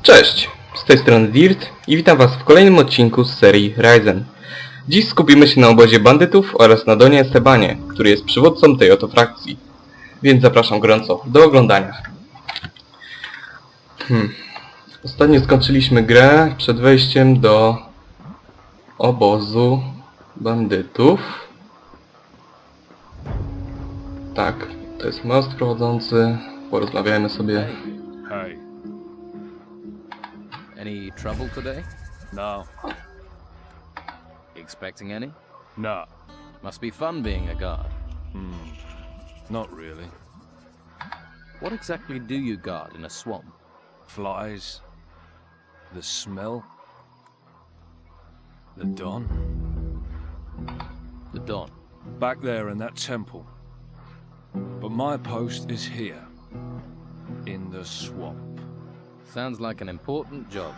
Cześć, z tej strony Dirt i witam was w kolejnym odcinku z serii Ryzen. Dziś skupimy się na obozie bandytów oraz na Donie Estebanie, który jest przywódcą tej oto frakcji. Więc zapraszam gorąco do oglądania. Ostatnio skończyliśmy grę przed wejściem do obozu bandytów. Tak, to jest most prowadzący. Porozmawiajmy sobie. Hey. Any trouble today? No. Expecting any? No. Must be fun being a guard. Not really. What exactly do you guard in a swamp? Flies. The smell. The dawn. The dawn. Back there in that temple. But my post is here. In the swamp. Sounds like an important job.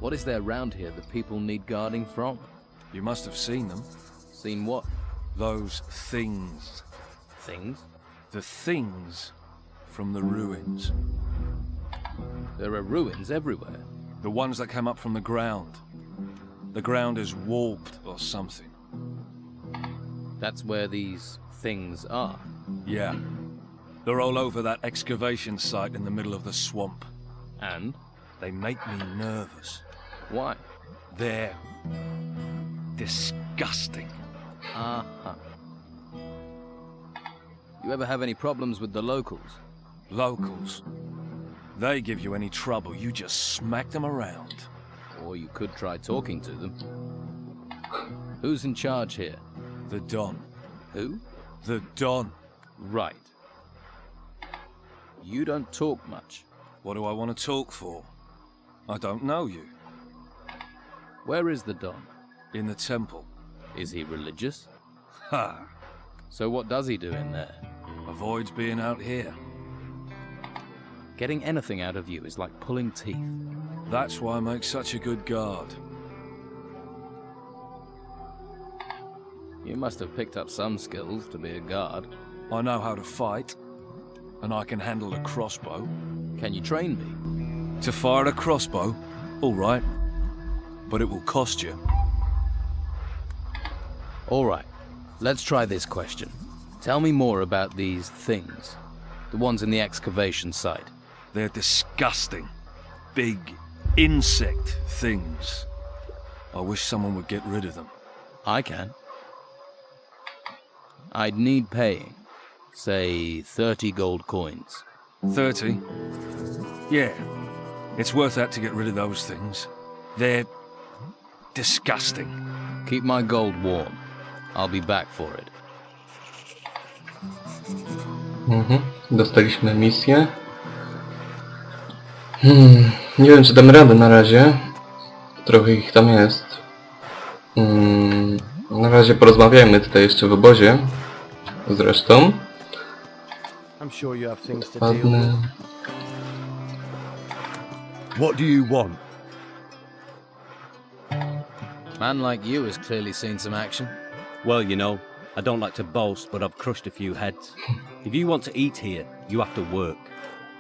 What is there around here that people need guarding from? You must have seen them. Seen what? Those things. Things? The things from the ruins. There are ruins everywhere. The ones that came up from the ground. The ground is warped or something. That's where these things are. Yeah. They're all over that excavation site in the middle of the swamp. And? They make me nervous. Why? They're disgusting. Uh-huh. You ever have any problems with the locals? Locals. They give you any trouble, you just smack them around. Or you could try talking to them. Who's in charge here? The Don. Who? The Don. Right. You don't talk much. What do I want to talk for? I don't know you. Where is the Don? In the temple. Is he religious? Ha! So what does he do in there? Avoids being out here. Getting anything out of you is like pulling teeth. That's why I make such a good guard. You must have picked up some skills to be a guard. I know how to fight. And I can handle a crossbow. Can you train me? To fire a crossbow? All right. But it will cost you. All right. Let's try this question. Tell me more about these things. The ones in the excavation site. They're disgusting. Big insect things. I wish someone would get rid of them. I can. I'd need paying. Say 30 gold coins. 30? Yeah. It's worth that to get rid of those things. They're disgusting. Keep my gold warm. I'll be back for it. Dostaliśmy misję. Nie wiem, czy damy radę na razie. Trochę ich tam jest. Na razie porozmawiajmy tutaj jeszcze w obozie. Zresztą. I'm sure you have things to Ładny. deal with. What do you want? Man like you has clearly seen some action. Well, you know, I don't like to boast, but I've crushed a few heads. If you want to eat here, you have to work.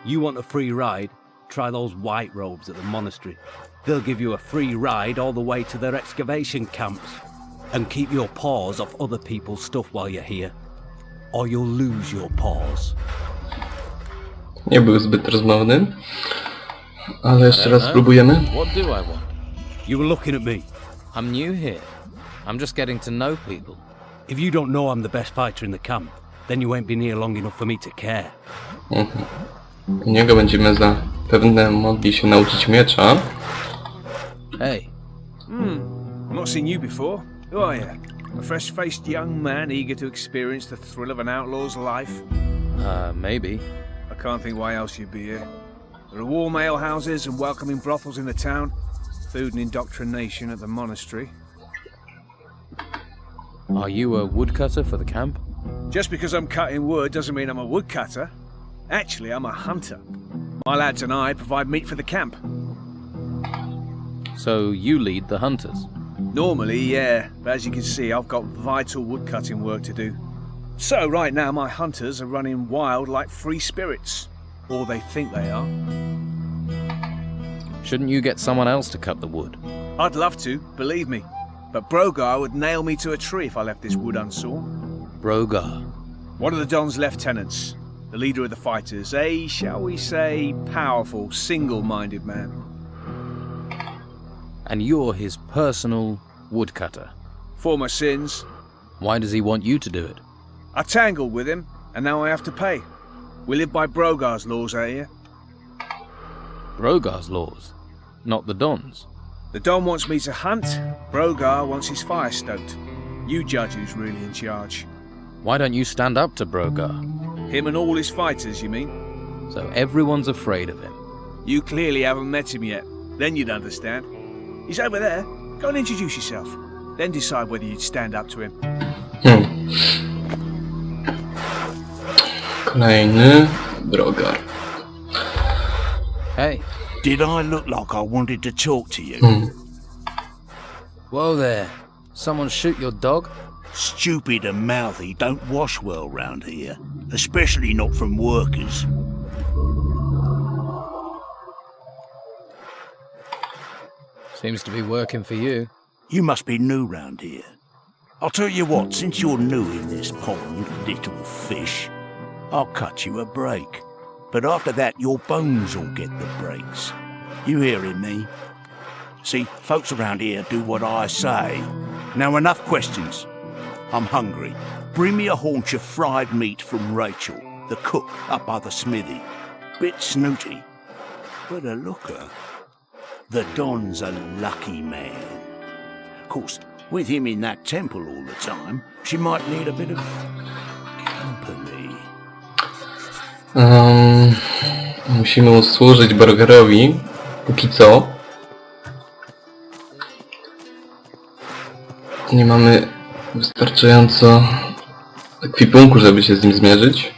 You want a free ride? Try those white robes at the monastery. They'll give you a free ride all the way to their excavation camps. And keep your paws off other people's stuff while you're here. Or you'll lose your paws. Nie był zbyt rozmowny. Ale jeszcze raz spróbujemy. What do I want? You were looking at me. I'm new here. I'm just getting to know people. If you don't know I'm the best fighter in the camp, then you ain't been here long enough for me to care. U niego będziemy zapewne mogli się nauczyć miecza. Hey, I've not seen you before. Who are you? A fresh-faced young man eager to experience the thrill of an outlaw's life? maybe. I can't think why else you'd be here. There are warm ale houses and welcoming brothels in the town. Food and indoctrination at the monastery. Are you a woodcutter for the camp? Just because I'm cutting wood doesn't mean I'm a woodcutter. Actually, I'm a hunter. My lads and I provide meat for the camp. So you lead the hunters? Normally, yeah, but as you can see, I've got vital woodcutting work to do. So right now my hunters are running wild like free spirits. Or they think they are. Shouldn't you get someone else to cut the wood? I'd love to, believe me. But Brogar would nail me to a tree if I left this wood unsawn. Brogar. One of the Don's lieutenants, the leader of the fighters, a, shall we say, powerful, single-minded man. And you're his personal woodcutter. For my sins, Why does he want you to do it? I tangled with him, and now I have to pay. We live by Brogar's laws out here. Brogar's laws, not the Don's. The Don wants me to hunt, Brogar wants his fire stoked. You judge who's really in charge. Why don't you stand up to Brogar? Him and all his fighters, you mean? So everyone's afraid of him. You clearly haven't met him yet. Then you'd understand. He's over there. Go and introduce yourself. Then decide whether you'd stand up to him. Kolejny Brogar. Hey. Did I look like I wanted to talk to you? Whoa there. Someone shoot your dog? Stupid and mouthy don't wash well round here, especially not from workers. Seems to be working for you. You must be new round here. I'll tell you what, since you're new in this pond, little fish, I'll cut you a break. But after that, your bones will get the breaks. You hearing me? See, folks around here do what I say. Now enough questions. I'm hungry. Bring me a haunch of fried meat from Rachel, the cook up by the smithy. Bit snooty, but a looker. The Don's a lucky man. Of course, with him in that temple all the time, she might need a bit of company. Musimy usłużyć Brogarowi. Póki co. Nie mamy wystarczająco ekwipunku, żeby się z nim zmierzyć.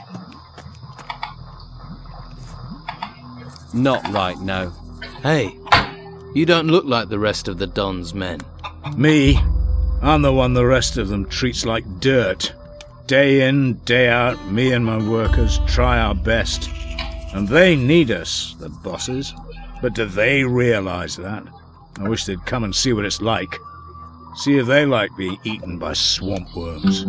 Not right now. Hey, you don't look like the rest of the Don's men. Me? I'm the one the rest of them treats like dirt. Day in, day out, me and my workers try our best. And they need us, the bosses. But do they realize that? I wish they'd come and see what it's like. See if they like being eaten by swamp worms.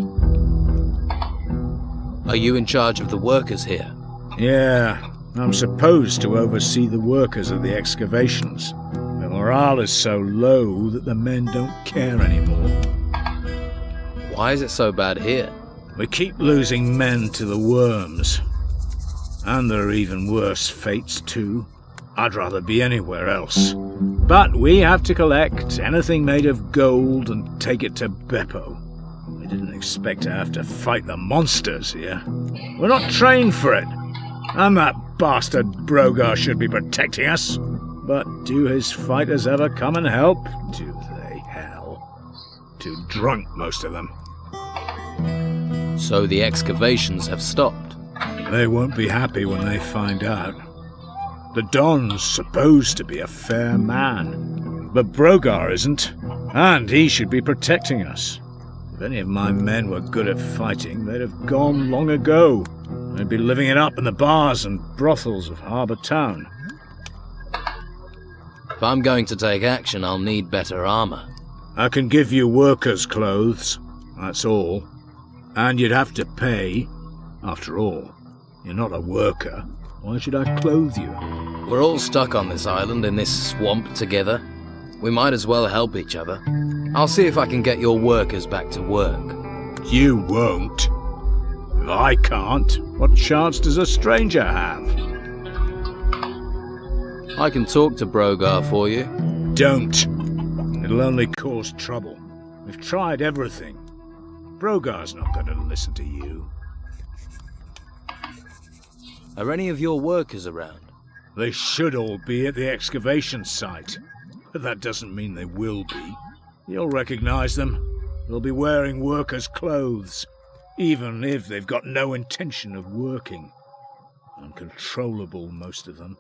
Are you in charge of the workers here? Yeah, I'm supposed to oversee the workers of the excavations. The morale is so low that the men don't care anymore. Why is it so bad here? We keep losing men to the worms. And there are even worse fates too. I'd rather be anywhere else. But we have to collect anything made of gold and take it to Beppo. We didn't expect to have to fight the monsters here. We're not trained for it. And that bastard Brogar should be protecting us. But do his fighters ever come and help? Do they, hell? Too drunk, most of them. So the excavations have stopped. They won't be happy when they find out. The Don's supposed to be a fair man, but Brogar isn't, and he should be protecting us. If any of my men were good at fighting, they'd have gone long ago. They'd be living it up in the bars and brothels of Harbour Town. If I'm going to take action, I'll need better armor. I can give you workers' clothes, that's all. And you'd have to pay. After all, you're not a worker. Why should I clothe you? We're all stuck on this island in this swamp together. We might as well help each other. I'll see if I can get your workers back to work. You won't. If I can't, what chance does a stranger have? I can talk to Brogar for you. Don't. It'll only cause trouble. We've tried everything. Brogar's not going to listen to you. Are any of your workers around? They should all be at the excavation site. But that doesn't mean they will be. You'll recognize them. They'll be wearing workers' clothes, even if they've got no intention of working. Uncontrollable, most of them.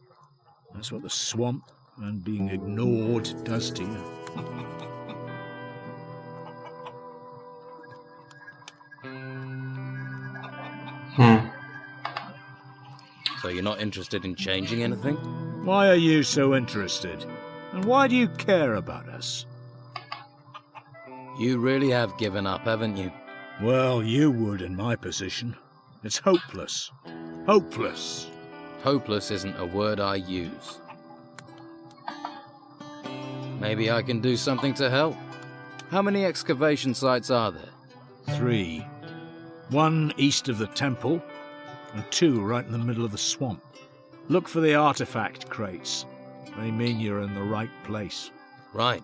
That's what the swamp and being ignored does to you. So you're not interested in changing anything? Why are you so interested? And why do you care about us? You really have given up, haven't you? Well, you would in my position. It's hopeless. Hopeless. Hopeless isn't a word I use. Maybe I can do something to help. How many excavation sites are there? 3. 1 east of the temple, and 2 right in the middle of the swamp. Look for the artifact crates. They mean you're in the right place. Right.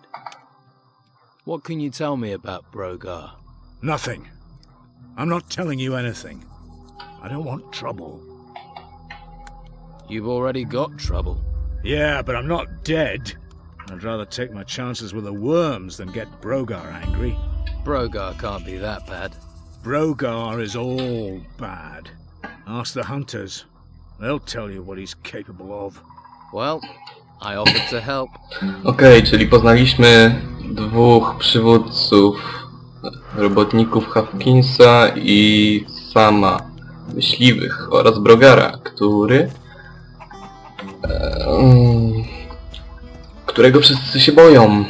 What can you tell me about Brogar? Nothing. I'm not telling you anything. I don't want trouble. You've already got trouble. Yeah, but I'm not dead. I'd rather take my chances with the worms than get Brogar angry. Brogar can't be that bad. Brogar is all bad. Ask the hunters. They'll tell you what he's capable of. Well, I offered to help. Okej, czyli poznaliśmy 2 przywódców, robotników Hawkinsa i sama myśliwych oraz Brogara, którego wszyscy się boją.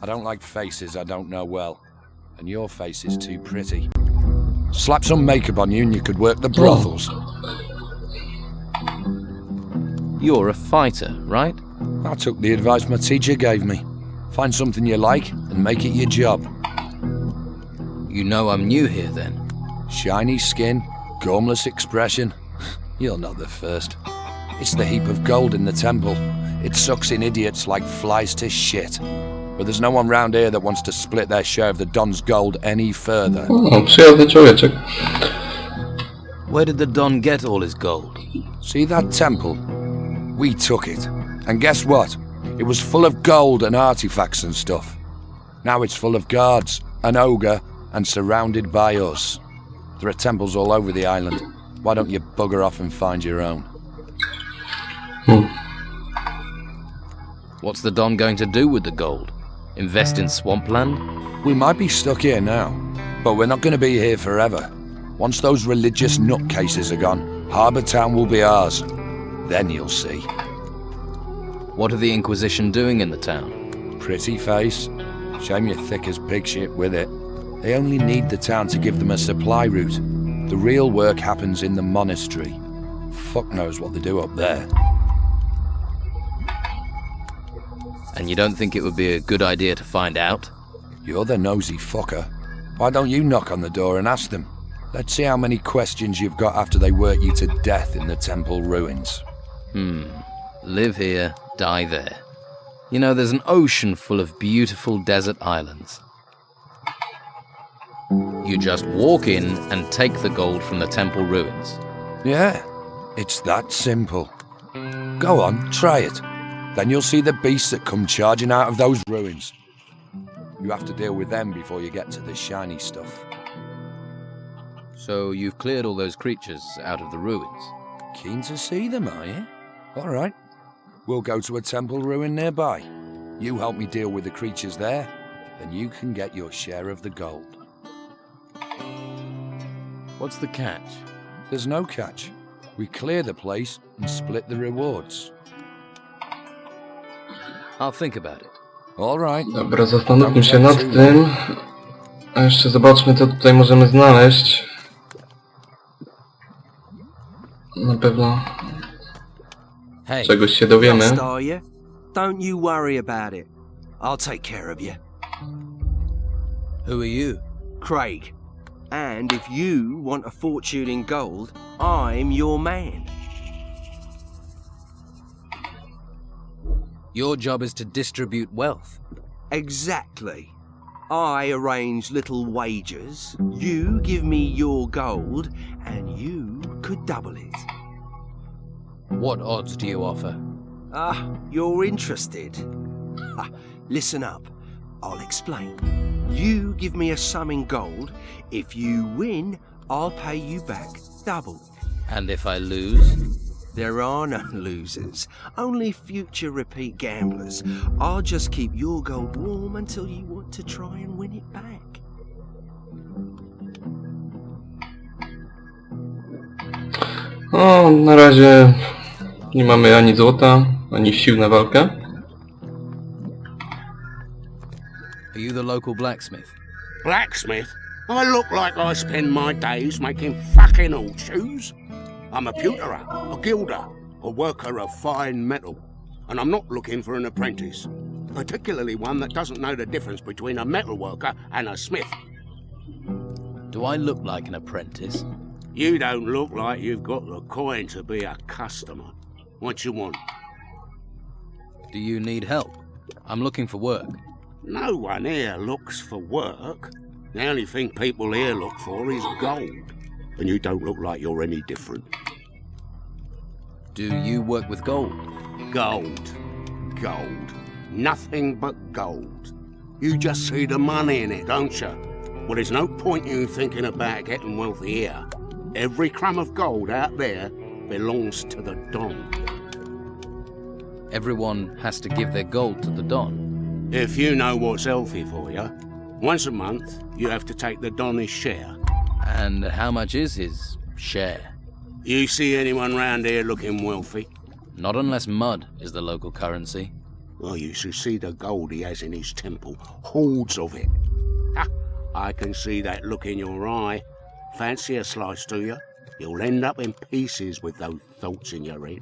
I don't like faces I don't know well, and your face is too pretty. Slap some makeup on you and you could work the brothels. You're a fighter, right? I took the advice my teacher gave me. Find something you like and make it your job. You know I'm new here then. Shiny skin, gormless expression. You're not the first. It's the heap of gold in the temple. It sucks in idiots like flies to shit. But there's no one round here that wants to split their share of the Don's gold any further. O, przyjazny człowieczek. Where did the Don get all his gold? See that temple? We took it. And guess what? It was full of gold and artifacts and stuff. Now it's full of guards, an ogre, and surrounded by us. There are temples all over the island. Why don't you bugger off and find your own? What's the Don going to do with the gold? Invest in swampland? We might be stuck here now, but we're not going to be here forever. Once those religious nutcases are gone, Harbour Town will be ours. Then you'll see. What are the Inquisition doing in the town? Pretty face. Shame you're thick as pig shit with it. They only need the town to give them a supply route. The real work happens in the monastery. Fuck knows what they do up there. And you don't think it would be a good idea to find out? You're the nosy fucker. Why don't you knock on the door and ask them? Let's see how many questions you've got after they work you to death in the temple ruins. Live here, die there. You know, there's an ocean full of beautiful desert islands. You just walk in and take the gold from the temple ruins. Yeah, it's that simple. Go on, try it. Then you'll see the beasts that come charging out of those ruins. You have to deal with them before you get to the shiny stuff. So you've cleared all those creatures out of the ruins? Keen to see them, are you? All right. We'll go to a temple ruin nearby. You help me deal with the creatures there, then you can get your share of the gold. What's the catch? There's no catch. We clear the place and split the rewards. I'll think about it. All right. Dobra, zastanówmy się nad tym. A jeszcze zobaczmy, co tutaj możemy znaleźć. Na pewno Hey, czegoś się dowiemy. Lost, are you? Don't you worry about it. I'll take care of you. who are you? Craig. And if you want a fortune in gold, I'm your man. Your job is to distribute wealth. Exactly. I arrange little wagers, you give me your gold, and you could double it. What odds do you offer? Ah, you're interested. Listen up, I'll explain. You give me a sum in gold. If you win, I'll pay you back double. And if I lose? There are no losers, only future repeat gamblers. I'll just keep your gold warm until you want to try and win it back. O, na razie Nie mamy ani złota, ani sił na walkę. Are you the local blacksmith? Blacksmith? I look like I spend my days making fucking horseshoes. I'm a pewterer, a gilder, a worker of fine metal, and I'm not looking for an apprentice, particularly one that doesn't know the difference between a metal worker and a smith. Do I look like an apprentice? You don't look like you've got the coin to be a customer. What you want? Do you need help? I'm looking for work. No one here looks for work. The only thing people here look for is gold. And you don't look like you're any different. Do you work with gold? Gold. Gold. Nothing but gold. You just see the money in it, don't you? Well, there's no point you thinking about getting wealthy here. Every crumb of gold out there belongs to the Don. Everyone has to give their gold to the Don. If you know what's healthy for you, once a month you have to take the Don his share. And how much is his share? You see anyone round here looking wealthy? Not unless mud is the local currency. Well, you should see the gold he has in his temple. Hordes of it. Ha! I can see that look in your eye. Fancy a slice, do you? You'll end up in pieces with those thoughts in your head.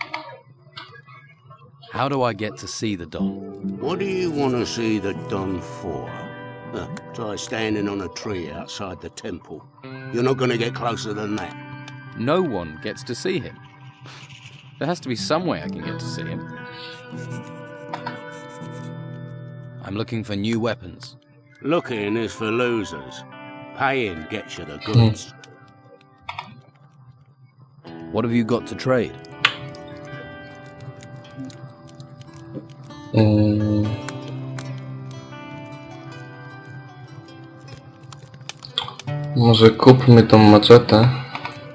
How do I get to see the Don? What do you want to see the Don for? Try standing on a tree outside the temple. You're not going to get closer than that. No one gets to see him. There has to be some way I can get to see him. I'm looking for new weapons. Looking is for losers. Paying gets you the goods. What have you got to trade? Może kupmy tą maczetę.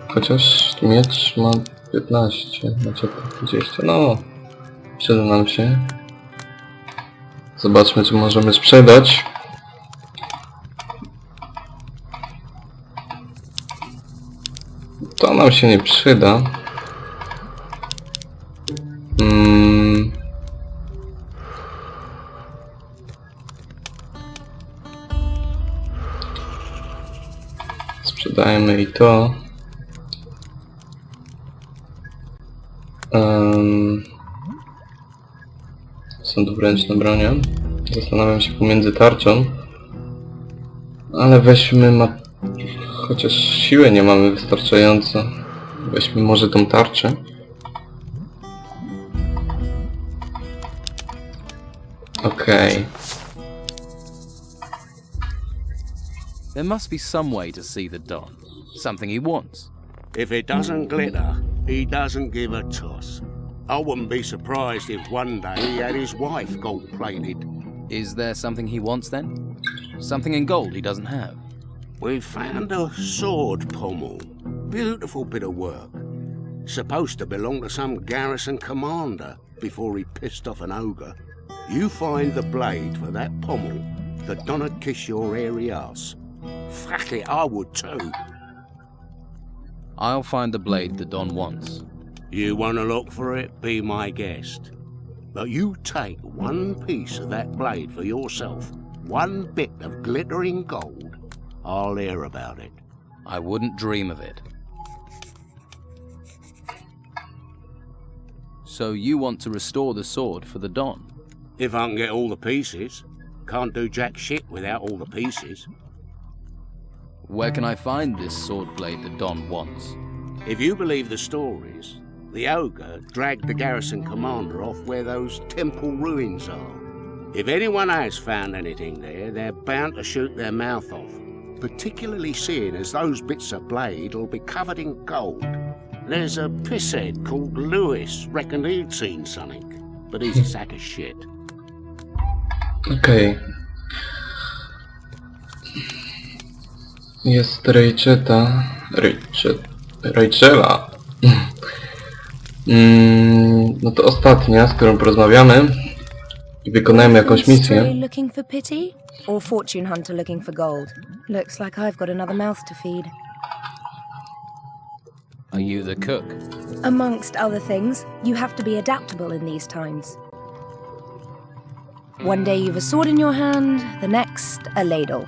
Chociaż miecz ma 15, maczeta 20. No, przyda nam się. Zobaczmy, czy możemy sprzedać. To nam się nie przyda. Sprzedajmy i to. Są dwuręczne bronie. Zastanawiam się pomiędzy tarczą. Ale weźmy chociaż siłę nie mamy wystarczająco. Weźmy może tą tarczę. Okej. There must be some way to see the Don. Something he wants. If it doesn't glitter, he doesn't give a toss. I wouldn't be surprised if one day he had his wife gold-plated. Is there something he wants then? Something in gold he doesn't have? We've found a sword pommel. Beautiful bit of work. Supposed to belong to some garrison commander before he pissed off an ogre. You find the blade for that pommel, the Don'd kiss your hairy ass. Fuck it, I would too. I'll find the blade the Don wants. You want to look for it, be my guest. But you take one piece of that blade for yourself, one bit of glittering gold, I'll hear about it. I wouldn't dream of it. So you want to restore the sword for the Don? If I can get all the pieces. Can't do jack shit without all the pieces. Where can I find this sword blade the Don wants? If you believe the stories, the ogre dragged the garrison commander off where those temple ruins are. If anyone has found anything there, they're bound to shoot their mouth off, particularly seeing as those bits of blade will be covered in gold. There's a pisshead called Lewis, reckoned he'd seen something, but he's a sack of shit. Okej. Jest Rachela. No to ostatnia, z którą porozmawiamy i wykonajmy jakąś misję. Looking for pity or fortune hunter looking for gold? Looks like I've got another mouth to feed. Are you the cook? Amongst other things, you have to be adaptable in these times. One day you've a sword in your hand, the next a ladle.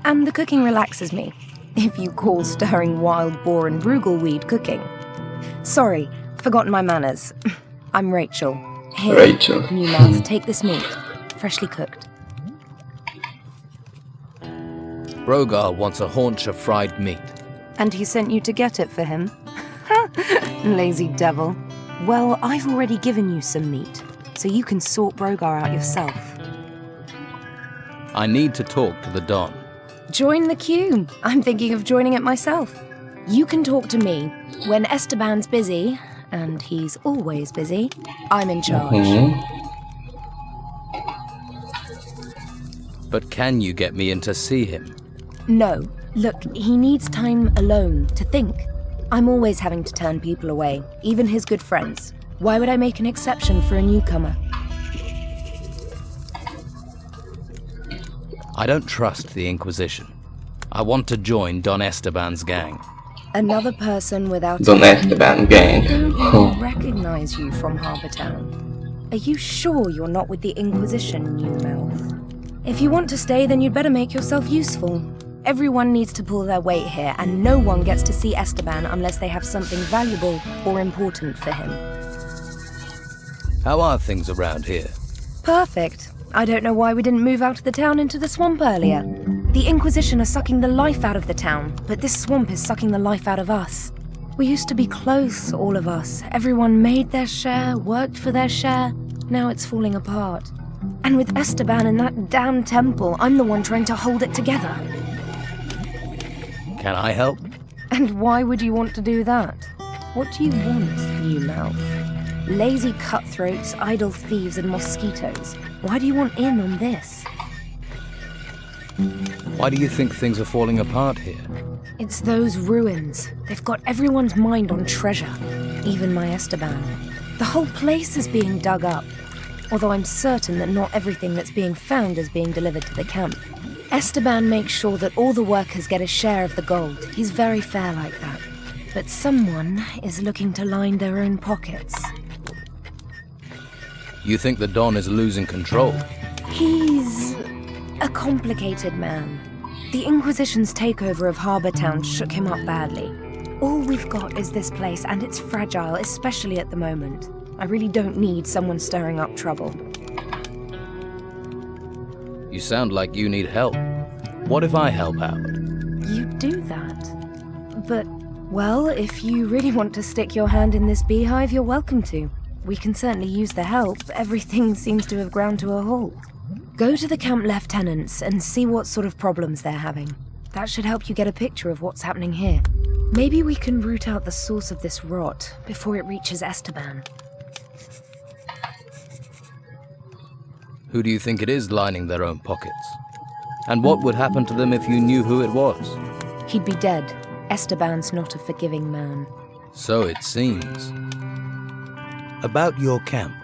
And the cooking relaxes me, if you call stirring wild boar and brugelweed cooking. Sorry, forgotten my manners. I'm Rachel. Here, Rachel. new mouth, take this meat, freshly cooked. Brogar wants a haunch of fried meat. And he sent you to get it for him? Lazy devil. Well, I've already given you some meat, so you can sort Brogar out yourself. I need to talk to the Don. Join the queue. I'm thinking of joining it myself. You can talk to me. When Esteban's busy, and he's always busy, I'm in charge. But can you get me in to see him? No. Look, he needs time alone to think. I'm always having to turn people away, even his good friends. Why would I make an exception for a newcomer? I don't trust the Inquisition. I want to join Don Esteban's gang. Another person without Don Esteban gang. I don't even recognize you from Harbour Town. Are you sure you're not with the Inquisition, you mouth? If you want to stay, then you'd better make yourself useful. Everyone needs to pull their weight here, and no one gets to see Esteban unless they have something valuable or important for him. How are things around here? Perfect. I don't know why we didn't move out of the town into the swamp earlier. The Inquisition are sucking the life out of the town, but this swamp is sucking the life out of us. We used to be close, all of us. Everyone made their share, worked for their share. Now it's falling apart. And with Esteban in that damn temple, I'm the one trying to hold it together. Can I help? And why would you want to do that? What do you want, you mouth? Lazy cutthroats, idle thieves, and mosquitoes. Why do you want in on this? Why do you think things are falling apart here? It's those ruins. They've got everyone's mind on treasure, even my Esteban. The whole place is being dug up, although I'm certain that not everything that's being found is being delivered to the camp. Esteban makes sure that all the workers get a share of the gold. He's very fair like that. But someone is looking to line their own pockets. You think the Don is losing control? He's a complicated man. The Inquisition's takeover of Harbour Town shook him up badly. All we've got is this place, and it's fragile, especially at the moment. I really don't need someone stirring up trouble. You sound like you need help. What if I help out? You do that. But, well, if you really want to stick your hand in this beehive, you're welcome to. We can certainly use the help. Everything seems to have ground to a halt. Go to the camp lieutenants and see what sort of problems they're having. That should help you get a picture of what's happening here. Maybe we can root out the source of this rot before it reaches Esteban. Who do you think it is lining their own pockets? And what would happen to them if you knew who it was? He'd be dead. Esteban's not a forgiving man. So it seems. About your camp.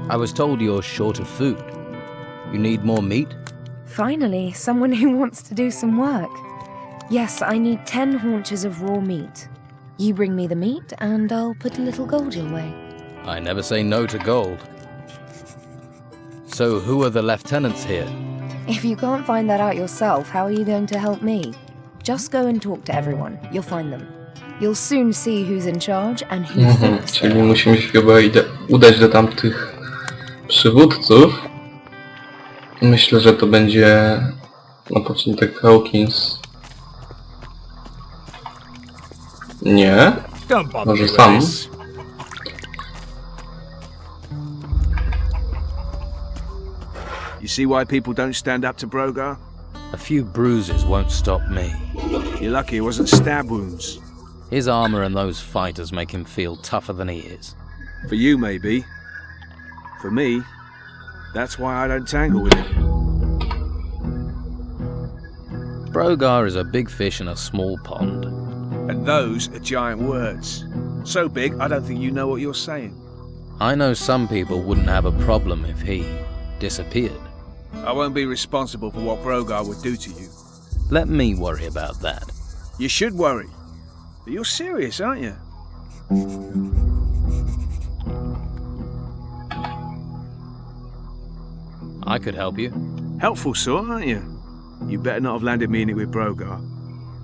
I was told you're short of food. You need more meat? Finally, someone who wants to do some work. Yes, I need 10 haunches of raw meat. You bring me the meat, and I'll put a little gold your way. I never say no to gold. So who are the lieutenants here? If you can't find that out yourself, how are you going to help me? Just go and talk to everyone. You'll find them. You'll soon see who's in charge and who thinks. Czyli musimy się chyba udać do tamtych przywódców. Myślę, że to będzie na początek Hawkins. Nie. Może sam. You see why people don't stand up to Brogar? A few bruises won't stop me. You're lucky it wasn't stab wounds. His armor and those fighters make him feel tougher than he is. For you, maybe. For me, that's why I don't tangle with him. Brogar is a big fish in a small pond. And those are giant words. So big, I don't think you know what you're saying. I know some people wouldn't have a problem if he disappeared. I won't be responsible for what Brogar would do to you. Let me worry about that. You should worry. But you're serious, aren't you? I could help you. Helpful sort, aren't you? You better not have landed me in it with Brogar.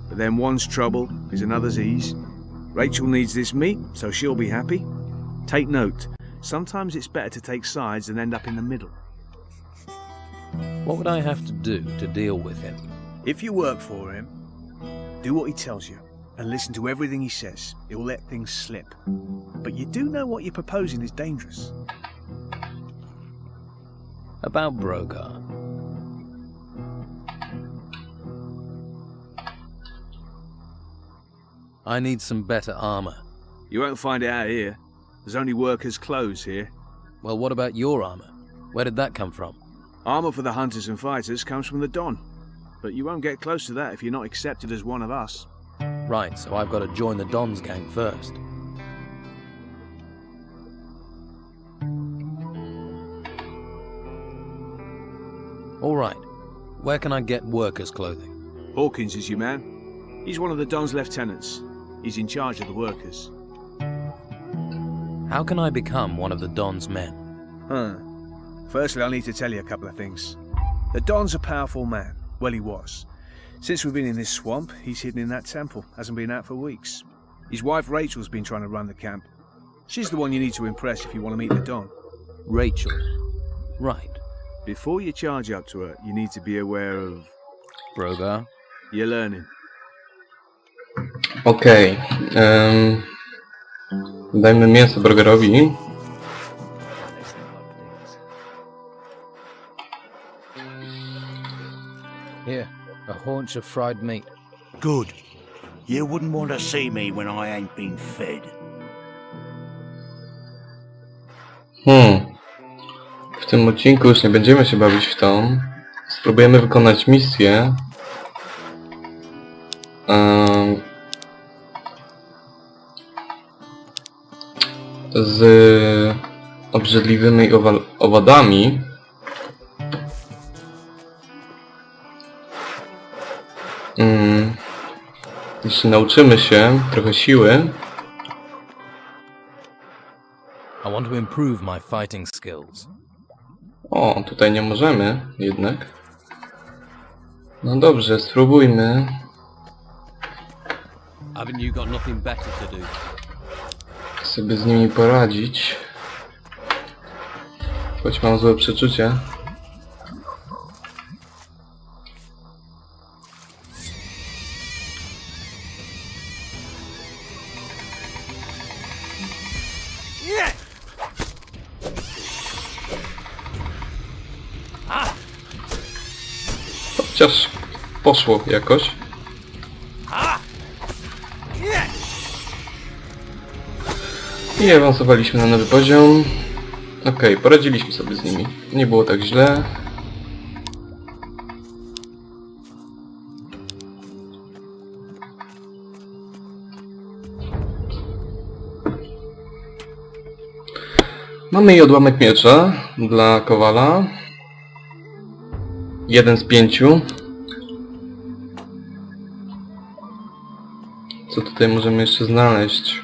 But then one's trouble is another's ease. Rachel needs this meat, so she'll be happy. Take note, sometimes it's better to take sides than end up in the middle. What would I have to do to deal with him? If you work for him, do what he tells you, and listen to everything he says. It will let things slip. But you do know what you're proposing is dangerous. About Brogar. I need some better armor. You won't find it out here. There's only workers' clothes here. Well, what about your armor? Where did that come from? Armor for the hunters and fighters comes from the Don. But you won't get close to that if you're not accepted as one of us. Right, so I've got to join the Don's gang first. All right. Where can I get workers' clothing? Hawkins is your man. He's one of the Don's lieutenants. He's in charge of the workers. How can I become one of the Don's men? Firstly, I'll need to tell you a couple of things. The Don's a powerful man. Well, he was. Since we've been in this swamp, he's hidden in that temple. Hasn't been out for weeks. His wife Rachel's been trying to run the camp. She's the one you need to impress if you want to meet the Don. Rachel. Right. Before you charge up to her, you need to be aware of... Brogar? You're learning. Okej. Dajmy mięso Brogarowi. Here, a haunch of fried meat. Good. You wouldn't want to see me when I ain't been fed. W tym odcinku już nie będziemy się bawić w to. Spróbujemy wykonać misję. Z obrzydliwymi owadami. Jeśli nauczymy się trochę siły. I want to improve my fighting skills. O, tutaj nie możemy jednak. No dobrze, spróbujmy. Haven't you got nothing better to do? Sobie z nimi poradzić. Choć mam złe przeczucie. Chociaż poszło jakoś. I awansowaliśmy na nowy poziom. Okej, poradziliśmy sobie z nimi. Nie było tak źle. Mamy i odłamek miecza dla Kowala. 1 z 5. Co tutaj możemy jeszcze znaleźć?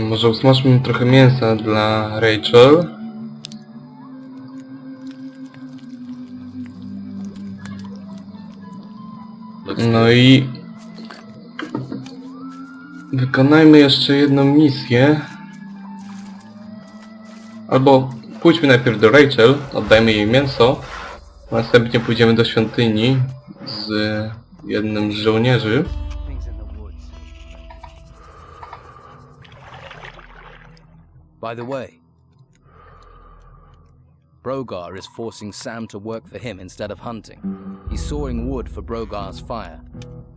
Może usmażmy trochę mięsa dla Rachel. No i wykonajmy jeszcze jedną misję. Albo pójdźmy najpierw do Rachel, oddajmy jej mięso, a następnie pójdziemy do świątyni z jednym z żołnierzy. By the way, Brogar is forcing Sam to work for him instead of hunting. He's sawing wood for Brogar's fire.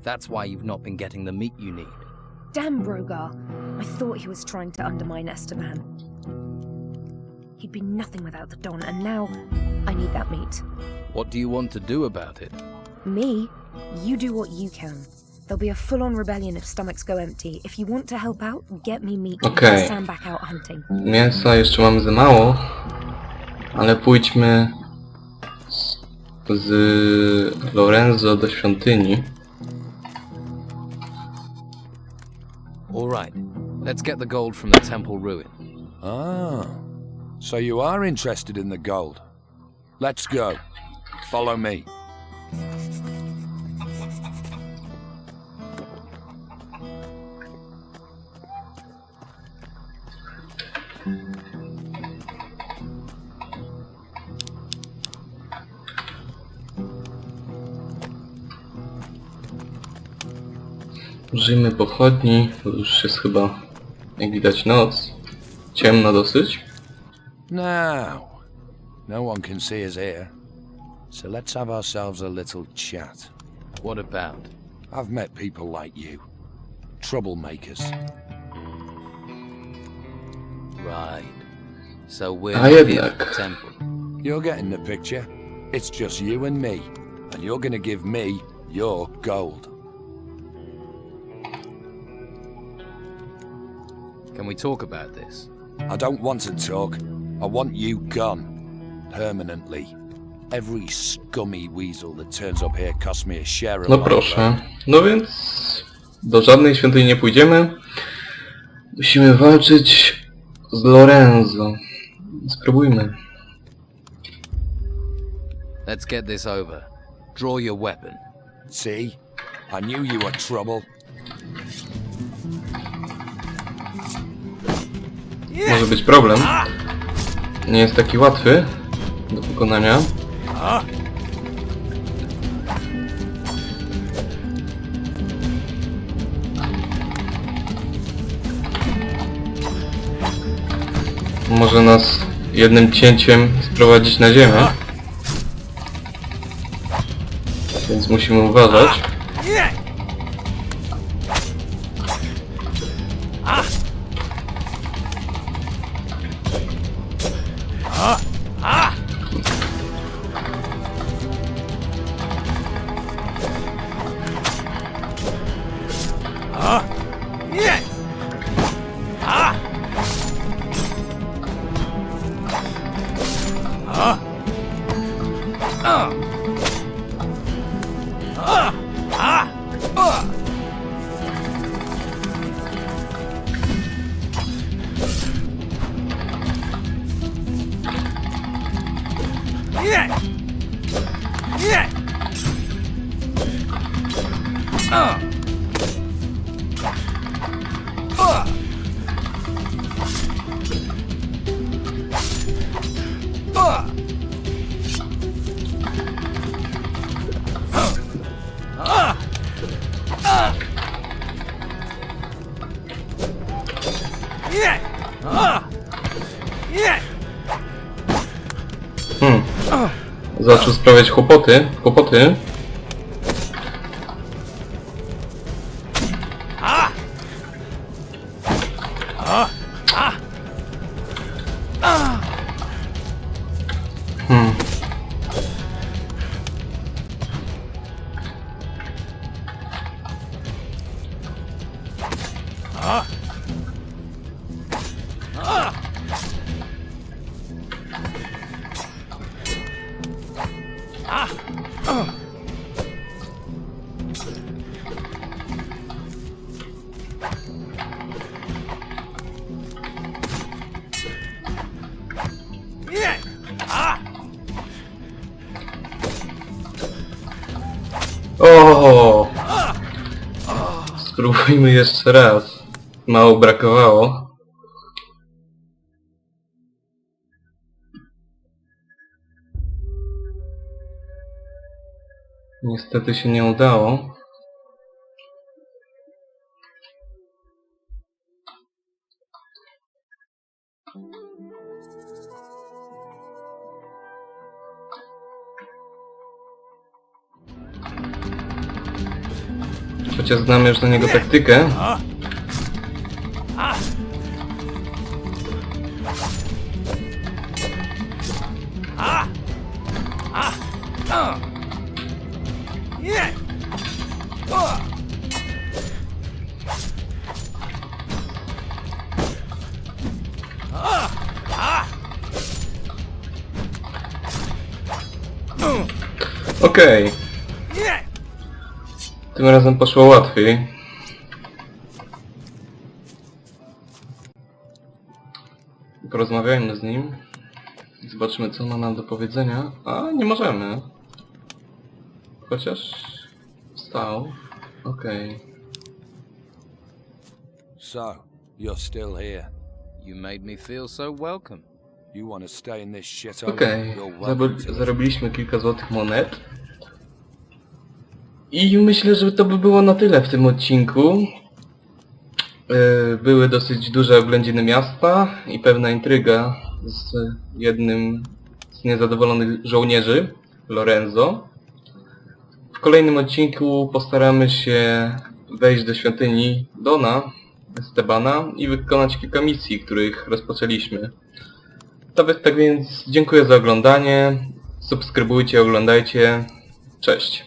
That's why you've not been getting the meat you need. Damn Brogar. I thought he was trying to undermine Esteban. He'd be nothing without the Don, and now I need that meat. What do you want to do about it? Me? You do what you can. There'll be a full-on rebellion if stomachs go empty. If you want to help out, get me meat and get Sam back out hunting. Mięsa jeszcze mamy za mało, ale pójdźmy z Lorenzo do świątyni. All right, let's get the gold from the temple ruin. Ah, so you are interested in the gold. Let's go. Follow me. Użyjmy pochodni, bo już jest chyba, jak widać, noc. Ciemno dosyć. Now, no one can see us here. So let's have ourselves a little chat. What about? I've met people like you. Troublemakers. Right. So we're A here for jednak. the temple. You're getting the picture. It's just you and me. And you're gonna give me your gold. Can we talk about this? I don't want to talk. I want you gone. Permanently. Every scummy weasel that turns up here costs me a share of No my proszę. No więc do żadnej świątyni nie pójdziemy. Musimy walczyć z Lorenzo. Spróbujmy. Let's get this over. Draw your weapon. See? I knew you were trouble. Może być problem. Nie jest taki łatwy do pokonania. Może nas jednym cięciem sprowadzić na ziemię. Więc musimy uważać. Zaczął sprawiać kłopoty. O! Spróbujmy jeszcze raz. Mało brakowało. Niestety się nie udało. Chociaż znamy już na niego taktykę. Okej. Tym razem poszło łatwiej. Porozmawiajmy z nim. Zobaczymy, co ma nam do powiedzenia. A, nie możemy. Chociaż... wstał. Okej. So, you're still here. You made me feel so welcome. You want to stay in this shit? Okej. Zarobiliśmy kilka złotych monet. I myślę, że to by było na tyle w tym odcinku. Były dosyć duże oględziny miasta i pewna intryga z jednym z niezadowolonych żołnierzy, Lorenzo. W kolejnym odcinku postaramy się wejść do świątyni Dona, Estebana i wykonać kilka misji, których rozpoczęliśmy. Tak więc dziękuję za oglądanie, subskrybujcie, oglądajcie, cześć.